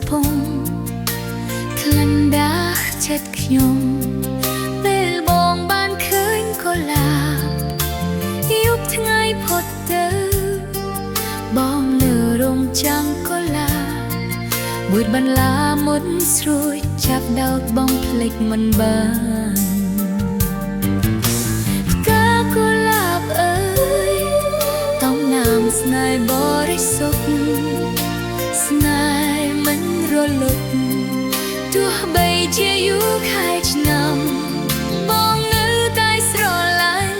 ពងក្លិនដាស់ចិត្តខ្ញុំពេលបងបានឃើញកុលាបយប់ថ្ងៃផុតទៅបងលើរោងចាំងកុលាបមួយបន្លាមុនស្រួយចាប់ដោតបងភ្លេចមិនបានផ្កាកុលាបអើយតំណាមស្នេហ៍បរិសុទ្ធស្នេហ៍មិនរលត់ទោះបីជាយូរខែឆ្នាំបងនៅតែស្រឡាញ់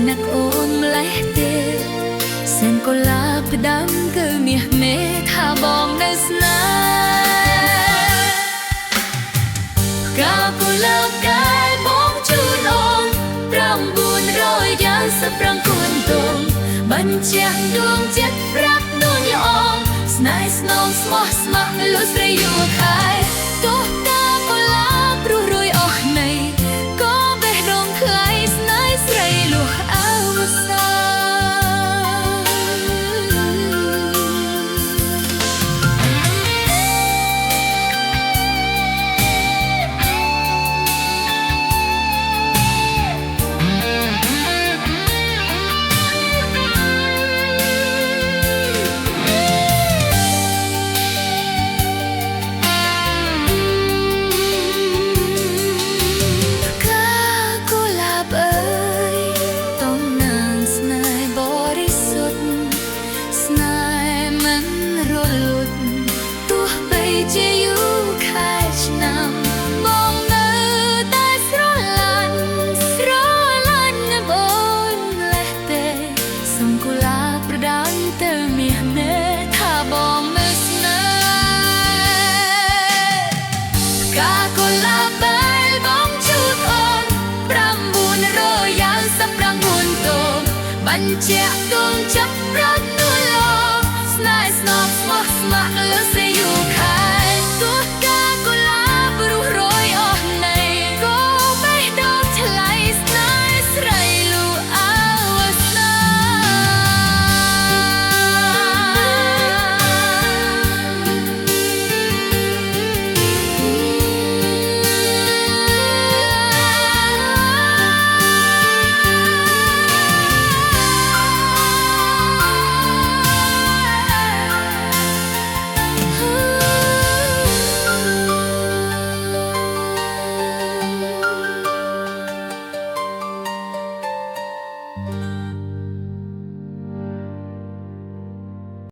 ណាស់អូនម្លេះទេសែនកុលាបផ្ដាំគឺមាសមេថាបងនៅស្នេហ៍កាកុលាបដែលបងជូនអូន900យ៉ាងសប្រាំងគុណទងបញ្ជាក់ដួងចិត្តប្រាប់នួនល្អស្នេហ៍ស្នងស្មោះស្ម័គ្រលុស្រីយូរខែទោះតាកុលាបព្រោះរួយអស់ន័យក៏បេះដូងថ្លៃស្នេហ៍ស្រីលុះអវសាជាយូរខែឆ្នាំបងនៅតែស្រឡាញ់ណាស់អូនម្លេះទេសុំកុលាបប្រដានទៅមាសមេថាបងនៅស្នេហ៍កាកុលាបដែលបងជូនអូន900យ៉ាងសម្រាប់នួនតូនបញ្ជាក់ដួងចាប់ប្រាត់នួនលោស្នេហ៍ស្នងស្មោះស្ម័គ្រលុះស្រីយូរខែ